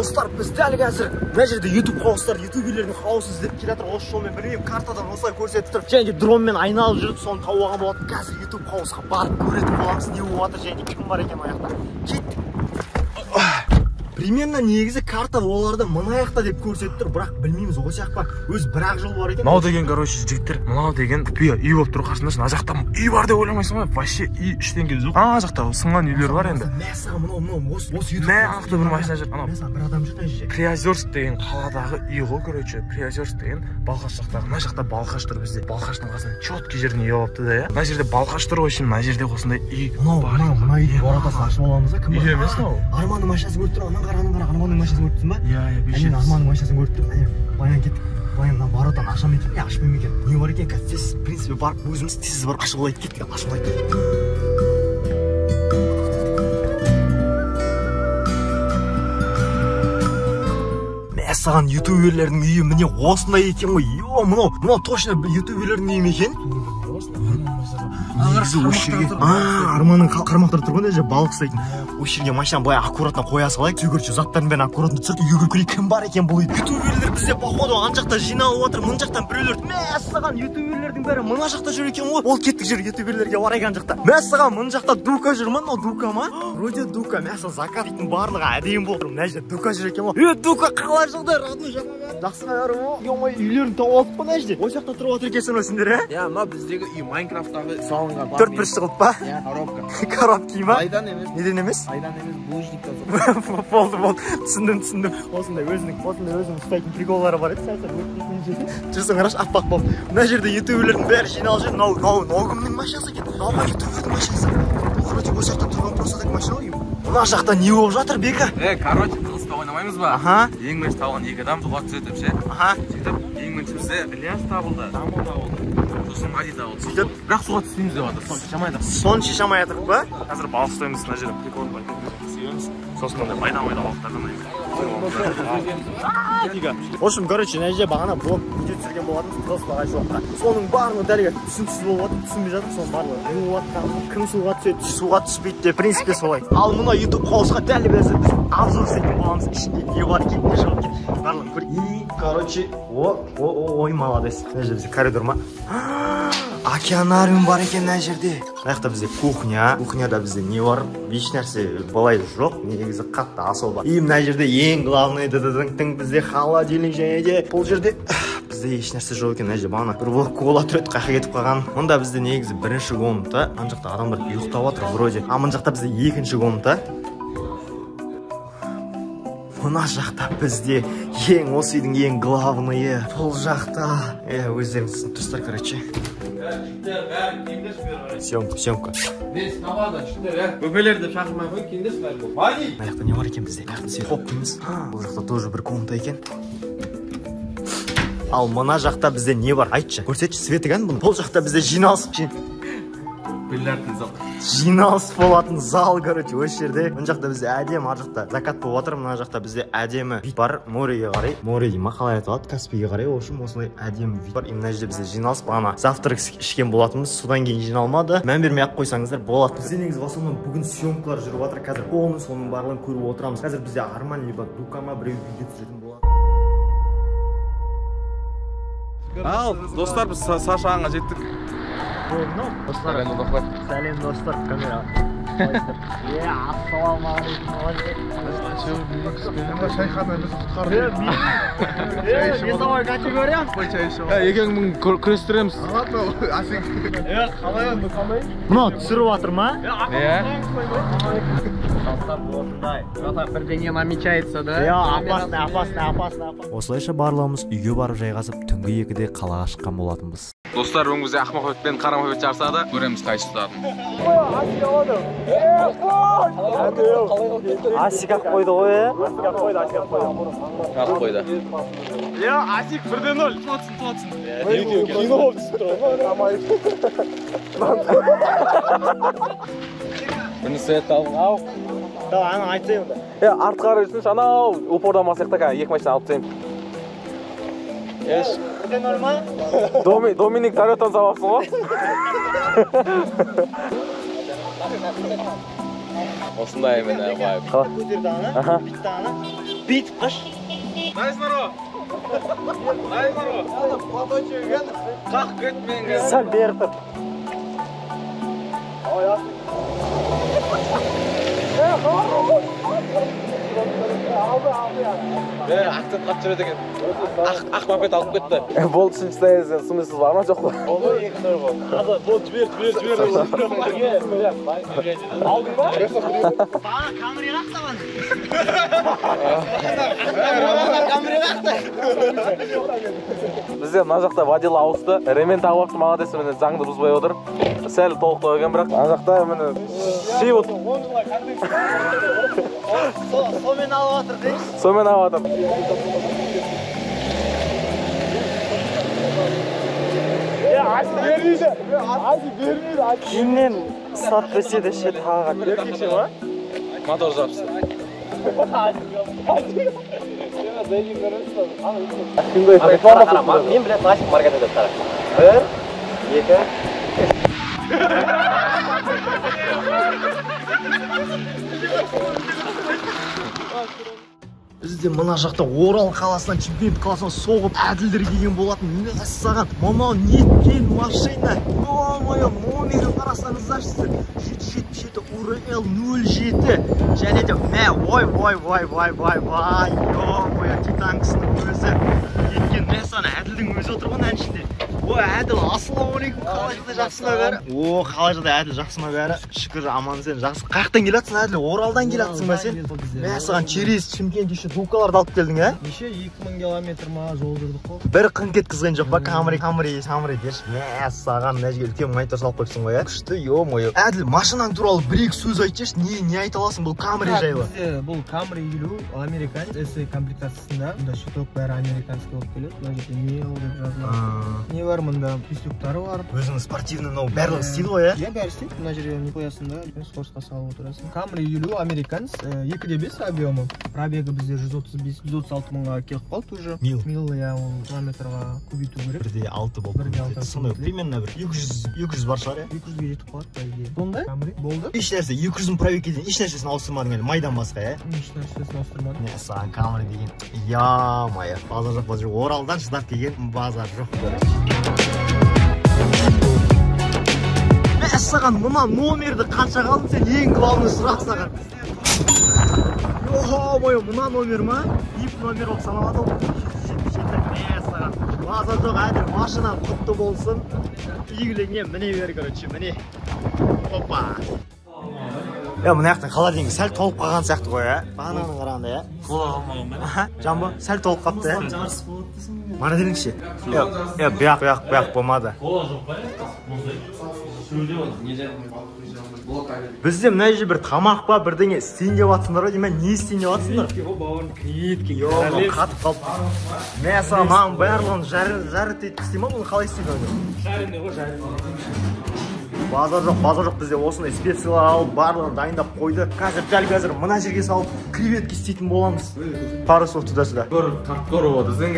Достар, біз дәл қазір мына жерде YouTube қауыстар, ютуберлердің қауысын іздеп келе жатыр. Осы жолмен бірге картадан осылай көрсетіп тұр. Және дронмен айналып жүріп, соны тауып алған болады. Қазір YouTube қауысқа барып көретін боламыз, не болып жатыр және кім бар екен аяқта. Кеттік. Примерно негізі карта оларды мына аяқта деп көрсетіп тұр, бірақ білмейміз осы аяқ па. Өз бір-ақ жол бар екен. Мынау деген, короче, жігіттер, мынау деген құпия үй болып тұр қасында. Мына жақта үй бар деп ойламайсың ғой. Вообще үй іштен келіп жоқ. Ана жақта сынған үйлер бар енді. Мәссаған мынау осы YouTube. Мә, анақты бір машина жүр. Анау. Мәссаған бір адам жүр ана жерде. Приозерск деген қаладағы үй ғой, короче. Приозерск деген Балқаш жақтағы. Мына жақта Балқаш тұр бізде. Балқаштың қасында четкий жеріне үй алыпты да, иә. Мына жерде Балқаш тұр ғой, мына жерде осындай үй. Мына үйді оратасын ашып аламыз да, кім бар? Үй емес мынау. Арманның машинасын көріп тұр, анан қара, Арманның машинасын көріп тұрсың ба? Иә, бешет. Арманның машинасын көріп тұрмын. Баян кеттік. Баяннан баротан ашам екен, ашпайм екен. Не бар екен, тез, в принципе, барып өзіміз тез барып ашып алайық, кеттік, ашып алайық. Мәссаған ютуберлердің үйі міне осындай екен ғой. Мынау точно ютуберлердің үйі ме екен? Арманның қармақтары тұр ғой, мына жерде балық ұстайтын. Осы жерге машинаны былай аккуратно қоя салайық. Сөйгірші заттарын бәрін аккуратно түсіріп, үйге көрейік, кім бар екен бұл үйде. Ютуберлер бізде походу ан жақта жиналып отыр, мына жақтан біреулер. Мәссаған ютуберлердің бәрі мына жақта жүр екен ғой. Ол кеттік жүр ютуберлерге барайық ан жақта. Мәссаған мына жақта Дука жүр ма? Мынау Дука ма? Вроде Дука. Мәссаған закаттың барлығы әдейі болып тұр. Мына жерде Дука жүр екен ғой. Дука қалай жағдай? Родной жағдай. Жақсы бәрі ғой. Ой, үйлерін тауып алып қой мына жерде. Осы жақта тұрып отыр екенсің өзіңдер, ә? Иә, мына біздегі үй Майнкрафттағы салынған. 4 шығып па? Иә, коробка. Коробки ма? Айдан емес. Неден емес? Айдан емес, булыжниктан. Болды. Түсіндім. Осындай өзінің ұстайтын приколлары бар еді, сәл жүрсің қараш, аппақ болып. Мына жерде ютуберлердің бәрі жиналып жүр. Мынау кімнің машинасы екен? Мынау ютубердің машинасы. Бұл короче осы жақта тұрған просто так машина ғой. Мына жақта не болып жатыр, Бека? Короче, қылыста ойнамаймыз ба? Аха. Ең бірінші табылған 2 адам суға түсетіп, ше? Аха. Сөйтіп, ең бірінші бізде Ілияс табылды, Дамыл табылды. Сосын Ғали табылды. Сөйтіп, бірақ суға түспейміз деп жатыр. Соны шешамайды. Соны шешамай жатыр ба? Қазір балық ұстаймыз мына жерде. Прикол бар. Сосын ондай майда балықтардан В общем, короче, мына жерде бағана блог видео түсірген болатын, просто ағай жоқта. Соның барлығы дәлге түсініксіз болып жатыр, түсінбей жатыр, соның барлығы не болып жатқанын, кім суға түседі, суға түспейді де, принципе солай. Ал мына YouTube қауысқа дәл біз обзор істейтін боламыз, ішінде не бар екен, не жоқ екен, барлығын көр. И, короче, ой, молодец. Мына жерде бізде коридор ма? Океанариум бар екен мына жерде. Мына жақта бізде кухняда бізде не бар? Еш нәрсе былай жоқ, негізі қатты особо. И мына жерде ең главный бізде холодильник және де бұл жерде бізде еш нәрсе жоқ екен. Мына жерде бағана бір кола тұреді, қайқа кетіп қалған. Мұнда бізде негізі бірінші комната, ана жақта адамдар ұйықтап отыр вроде. А мына жақта бізде екінші комната. Мына жақта бізде осы үйдің ең главныйы. Бұл жақта өздеріңіз тұрсыздар, короче. Съемка. Бес табада жүктер, бөпелерді шақырмай қой, кендес бәрі бұл. Вали! Мына жақта не бар екен бізде? Мына жақта хоп дейміз. Бұл жақта тоже бір комната екен. Ал мына жақта бізде не бар? Айтшы. Көрсетші, светі кән бұны. Бұл жақта бізде жиналыс болатын зал, короче, осы жерде. Мына жақта бізде әдемі, ар жақта закат болып жатыр. Мына жақта бізде әдемі вид бар, мореге қарай. Море дейма, қалай айтылады? Каспийге қарай. В общем, осындай әдемі вид бар. И мына жерде бізде жиналыс бағана завтрак ішкен болатынбыз. Содан кейін жиналмады. Мән бермей ақ қойсаңыздар болады. Бізде негізі в основном бүгін съемкалар жүріп жатыр. Қазір соның барлығын көріп отырамыз. Қазір бізде Арман либо Дукама біреу видео түсіретін болады. Ал, достар, біз Сашаға жеттік. Сәлем достар, камера. Ассалаумағалейкум. Шайхана бізді құтқарды. Весовой категория? Екең күрестіреміз. Мынау түсіріп жатыр ма? Бірдеңе намечается, да? Опасно. Осылайша барлығымыз үйге барып жайғасып, түнгі 2-де қалаға шыққан болатынбыз. Достар, өңімізде Ақмахмет пен Қарамахмет жарысады. Көреміз қайсы тұтатын. Асик ақ қойды ғой, Ақ қойды. Асик 1-0. Туатсын. Кино болып түсіп Бірні свет ау. Да, ана айтсай онда. Артқары жүрсінші, анау упордан масықтаға 2 машина алып тейм. Еш. 1-0 ма? Доминик Тареттан сабапсың ғой? Осындай мен байып. Көтерді ана, битті ана. Битіп қаш. Найснаро. Найснаро. Фото чеккен. Қақ кетмеңге. Сәл бері тұр. Акцент қатып жүреді екен. Ақ мопед алып кетті. Болды, үшінші стояниясен сумайсыз бар ма жоқ па? Болды, екі тұр бол. Болды, жібер. Алдың ба? Бана камерен ақтаман. Бізде мына жақта водила ауысты. Ремен тағып алыпты, молодец, міне заңды бұзбай отыр. Сәл толықтау екен, бірақ ана жақта міне шей отыр. Сомен алып атыр дейсіз? Сомен алып атыр. Кейіннен ұстап берсе де шет қағат. Еркекше ма? Мотор жапсы. Мен білетін ашық маркет өтіп тара. Бір, екі. Бізде мына жақта Орал қаласынан чемпионат қаласына соғып әділдер келген болатын. Мәссаған, мынау неткен машина. О-мойо, номерін қарасаңыздаршы. 777 УРЛ 07. Және де ой. О-мойо, Титанксының өзі. Неткен мәссаған, әділдің өзі отырған әншінде. О, әділ, ассалаумалейкум, қалай жағдай жақсы ма бәрі? О, қалай жағдай әділ жақсы ма бәрі? Шүкір, аман сен жақсы. Қаяқтан келатсың әділ? Оралдан келатсың ба сен? Мәссаған, через Шымкент еще дукаларды алып келдің, ә? Неше 2000 километр ма жол жүрдік қой. Бір қын кеткізген жоқ па? Камри дерші. Мәссаған, мына жерге үлкен монитор салып қойыпсың ғой, ә? Күшті, ё-мойо. Әділ, машинаң туралы бір-екі сөз айтшы, не айта аласың бұл Камри жайлы? Бұл Камри 50 американец, SE комплектациясында. Мұнда щиток бәрі американский болып келеді. Мына жерде мел деп жазылады. Не бар мұнда? Пистюктары бар. Өзің спортивный, барлығы істейді ғой, ә? Иә, бәрі істейді. Мына жерге не қоясың да, скоростқа салып отырасың. Камри 50 американец, 2.5 объемы. Пробегі бізде 135-136 мыңға келіп қалды уже. Мил, иә, ол километрға көбейту керек. 1.6 болды. 1.6. Сондай, примерно бір 200 бар шығар, иә? 200-ге жетіп қалады, по идее. Сондай? Камри болды. Еш нәрсе, 200-дің пробегке дейін еш нәрсесін ауыстырмадың әлі, майдан басқа, ә? Еш нәрсесін ауыстырмадым. Мәссаған, Камри деген. Я-мая, базар жоқ. Оралдан шыдап келген базар жоқ. Мәссаған, мына номерді қанша қалдың сен ең главный сұрақ саған. Йо-мойо, мына номер ма? Ip номер болып саналады ол. 777. Мәссаған, базар жоқ, әділ машина құтты болсын. Игілігіне міне бер, короче, міне. Опа. Мына яқтан холодильник сәл толып қалған сияқты ғой, ә? Бағананы қарағанда, ә? Кола алмаған ба? Жамбо, сәл толып қапты, ә? Жарыс болады десің бе? Мана деріңізші. Бұяқ болмады. Кола жоқ па? Сөйлеп отыр, не жайым? Бізде мына жерде бір тамақ па, бірдеңе істейін деп жатсыңдар ғой, деймін, не істейін деп жатсыңдар? Креветки. Қатып қалып. Мәссаған, маған барлығын жарып етіп істей ма, бұны қалай істейді ғой? Жарымды ғой, жарымды. Базар жоқ, бізде осындай специялар алып, барлығын дайындап қойды. Қазір мына жерге салып, креветки істейтін боламыз. Пару слов туда-сюда. Көріп отырсың.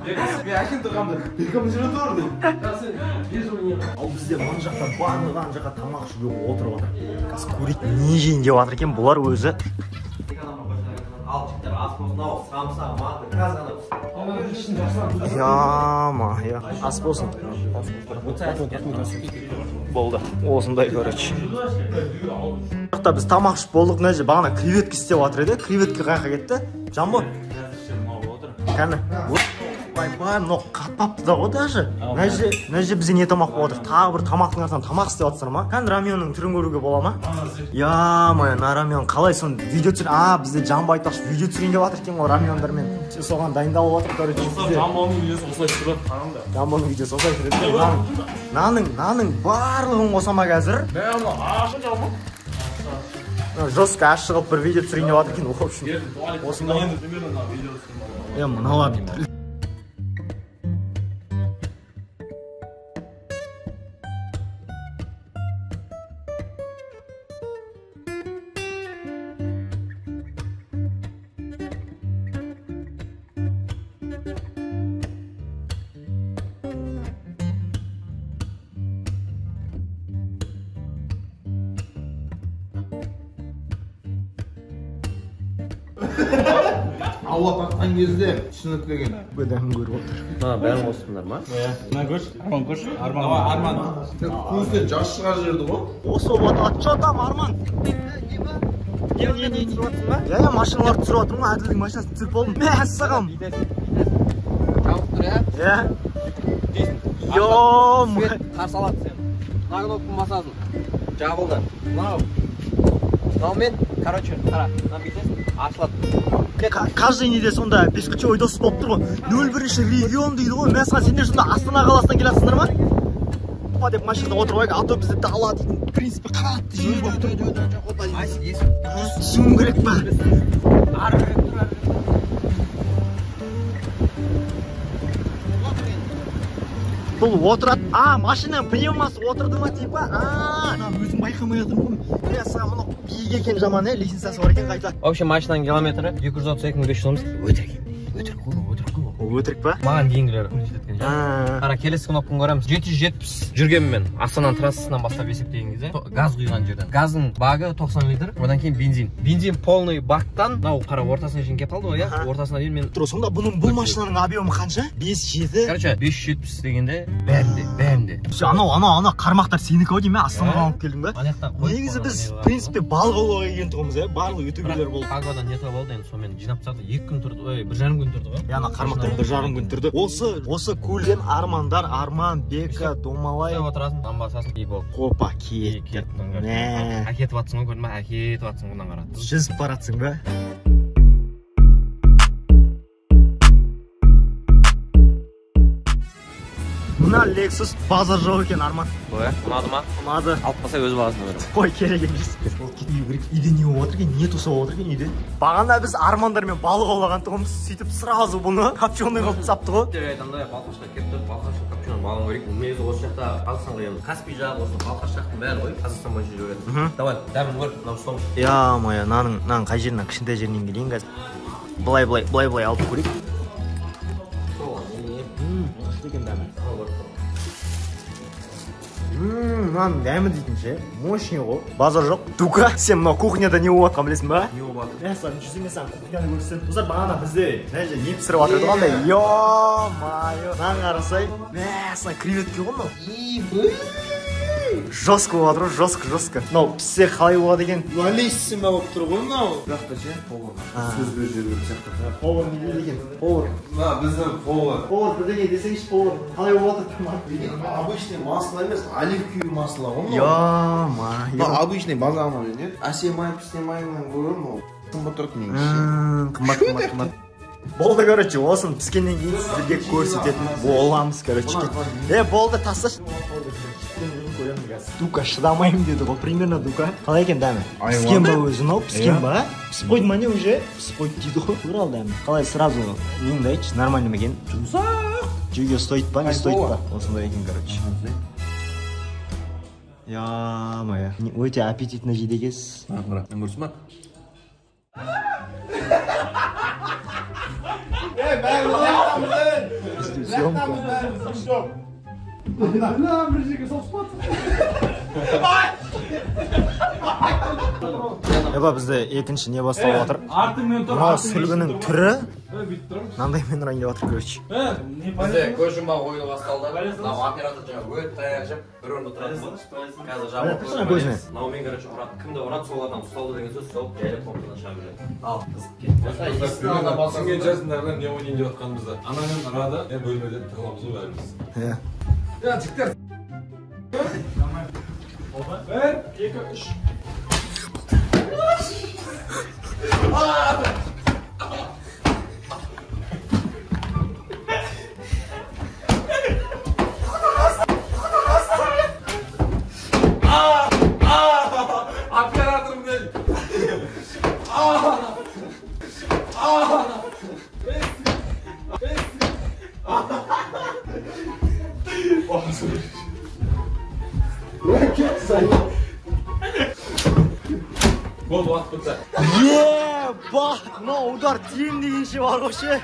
Мен әкем тұрғамды, екім жүреді орды. Ал бізде мұн жақта барлығы жаққа тамақ ішуге отырып отыр. Қазір көрейік не жейін деп жатыр екен бұлар өзі. Ас болсын. Болды. Осындай, короче. Біз тамақ ішіп болдық, мына жерде бағана креветки істеп жатыр еді. Креветки қайқа кетті? Жамбо? Кәні? Ойбай, но қатпапты да ғой даже. Мына жерде бізде не тамақ болып отыр? Тағы бір тамақтың артынан тамақ істеп жатсыр ма? Кәні рамионның түрін көруге бола ма? Я-мая, на рамион қалай соны видео түсір? Бізде Жамбо айтпақшы видео түсірейін деп жатыр екен ғой рамиондармен. Соған дайындап жатыр, короче. Жамбоның видеосы осылай тұрады, қараңда. Жамбоның видеосы осылай тұрады. Наның барлығын қосама қазір. Жестко ашығып бір видео түсірейін деп жатыр екен, в общем. Осындай. Мыналар Алла тартқан кезде түсініктеген. Бұдан көріп отыр. Бәрін қостыңдар ма? Мына көрші, Арман көрші. Арман. Көзден жас шығар жерді ғой. Осы вот, а что там, Арман? Не түсіріп отырсың ба? Я машиналарды түсіріп отырмын, Әділдің машинасын түсіріп болдым. Мәссағам. Жауып тұр, Я? Йоом. Қарсы алады сен. Мына кнопканы басасың. Жабылды. Мынаумен, короче, қара, мына бүйтесің, ашылады. Каждый неде сонда бесключевой дос болып тұр ғой. 01-ші регион дейді ғой. Мәссаған сендер сонда Астана қаласынан келатсыңдар ма? Опа деп машинада отырып алайық, а то бізді дала дейтін. В принципе, қатты жер болып тұр. Түсуім керек па? Бұл отырады. Машинаның пневмасы отырды ма типа? Өзім байқамай отырмын. Саған мұны биік екен жаман, лицензиясы бар екен қайта. В общем, машинаның километрі 232.500 сомыз. Өтірік па? Маған дейінгілер көрсеткен жер. Қара, келесі кнопканы көреміз. 770 жүргенмен Астананың трассасынан бастап есептеген кезде газ құйған жерден. Газдың багы 90 литр, одан кейін бензин. Бензин полный бактан, мынау қара ортасына дейін келіп қалды ғой, иә? Ортасына дейін мен сонда бұл машинаның объемы қанша? 5-7. Короче, 570 дегенде бәрінде. Ана қармақтар сенікі ау деймін, Астанаға алып келдің ба? Анаяқтан қойып. Негізі біз, в принципе, балық аулауға келген тұғымыз, иә? Барлық ютуберлер болды. Агвадан не табылды, енді сонымен жинап тастады. 2 күн тұрды, 1,5 күн тұрды ғой. Яна қармақтар 1,5 күн тұрды. Осы көлден Армандар, Арман, Бека, Домалай отырасың, басасың, и болып. Опа, кеттің. Әкетіп атсың ғой, көрдің ба? Әкетіп атсың бұндан қара. Жүзіп баратсың ба? Мына Lexus базар жоқ екен, Арман. Ұнады ма? Ұнады. Алып қалса өз бағасына береді. Қой, керек емес. Ол кетпеу керек. Үйде не болып отыр екен, не тұсап отыр екен үйде. Бағана біз Армандармен балық аулаған тұғымыз, сөйтіп сразу бұны копченый қылып сапты ғой. Айтқандай балқашқа келіп тұр, балқашқа копченый балын көрейік. Негізі осы жақта Қазақстанға енді Каспий жағы болсын, балқаш жақтың бәрі ғой, Қазақстан бойынша жүреді. Давай, дәмін көр, мынау ұстау. Я-моя, наның қай жерінен, кішкентай жерінен келейін қазір. Былай алып көрейік. Мынаның дәмі дейтінше, мощный ғой. Базар жоқ. Дука, сен мынау кухняда не болып жатқан білесің ба? Не болып жатыр? Саған жүзіме саған кухняны көрсетсем. Достар, бағана бізде мына жерде ет пісіріп жатыр еді қандай. Ё-майо. Мынаны қарасай, саған креветке ғой мынау. Жестко болып жатыр ғой, жестко. Мынау піссе қалай болады екен? Лалиссимо болып тұр ғой мынау. Жақта ше, повар. Сөз бер жерге сияқты. Повар не дейді екен? Повар. Біздің повар. Повар бірдеңе десеңші, повар. Қалай болып жатыр? Обычный масло емес, оливковый масло ғой мынау. Ё-майо. Обычный базарный нет. Асемай, піснемайынан көрір мынау. Қымбат тұрады негізі. Қымбат. Болды, короче, осын піскеннен кейін сіздерге көрсететін боламыз, короче. Болды, тасташы. Дука, шыдамайым деді ғой, примерно Дука. Қалай екен дәмі? Піскен ба өзі, мынау піскен ба? Пісіп қойды ма не уже? Пісіп қойды дейді ғой. Көрал дәмі. Қалай сразу неңді айтшы, нормально ма екен? Жұмсақ. Жеуге стоит па, не стоит па? Осындай екен, короче. Я-моя. Өте аппетитно жейді екенсіз. Қара, көрсің ба? Съемка. Еба бізде екінші не басталып отыр. Мынау сүлгінің түрі мынандай мен ұрайын деп отыр, короче. Бізде көз жұмбақ ойыны басталды. Мынау оператор жаңа өт таяқ жеп, бір орында тұрады. Қазір жабылып көзіне. Мынаумен, короче, ұрады. Кімді ұрады, сол адам ұсталды деген сөз, сол жайлап комнатадан шыға береді. Ал, қызық Түсінген жасындарынан не ойнайын деп отқанымызда. Анамен ұрады, бөлмеден тығыламыз ғой бәріміз. Я, жіктер. 1, 2, 3. Операторым değil. Бол уақыт бітті. Бах, мынау удар тием дегенше бар ғой ше.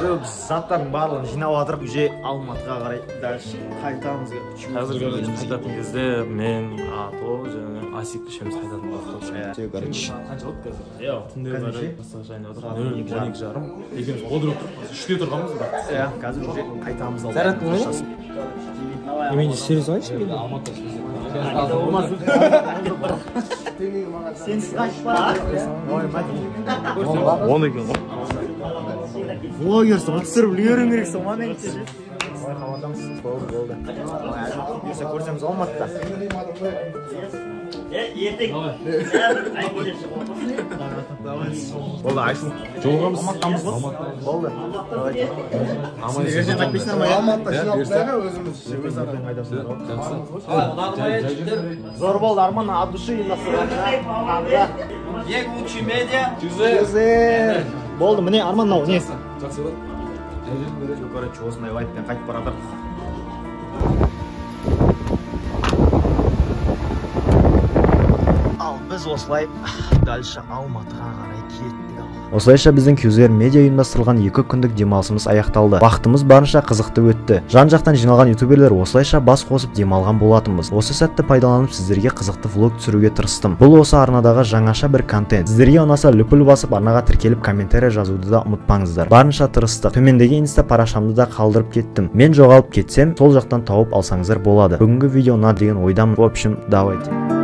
Біз заттардың барлығын жинап жатырып, уже Алматыға қарай дальше қайтамыз. Қазір қайтатын кезде мен, Ато және Асик үшеуміз қайтатын уақыт. Все, короче. Қанша болды қазір? Иә, түнде қарай бастығы жайында отыр. 12:30. Екеуміз қодыр отырып, 3-те тұрғанбыз ба? Иә, қазір уже қайтамыз. Заряд болмай ма? Мен де сервис алайыншы мен. Сенсіз қашпа. Оны екен ғой. Блогерсің, түсіріп үлгерің керексің, маған айтшы. Ой, қамадамыз. Болды. Бұйырса көрсеміз Алматыда. Болды, Айсың. Жолғамыз. Болды. Ертең қайтпайсыңдар ма? Алматыда Зор болды, Арман, от души болды, міне Арман мынау несі? жақсы ба? Короче, осындай лайфпен қайтып бара жатырмыз. Ал біз осылай дальше Алматыға қарай кеттік. Осылайша біздің Qzr медиа ұйымдастырылған 2 күндік демалысымыз аяқталды. Вақытымыз барынша қызықты өтті. Жан-жақтан жиналған ютуберлер осылайша бас қосып демалған болатынбыз. Осы сәтті пайдаланып сіздерге қызықты влог түсіруге тырыстым. Бұл осы арнадағы жаңаша бір контент. Сіздерге ұнаса лүпіл басып арнаға тіркеліп комментарий жазуды да ұмытпаңыздар. Барынша тырыстық. Төмендегі инста парақшамды да қалдырып кеттім. Мен жоғалып кетсем, сол жақтан тауып алсаңыздар болады. Бүгінгі видео ұнады деген ойдамын. В общем, давайте.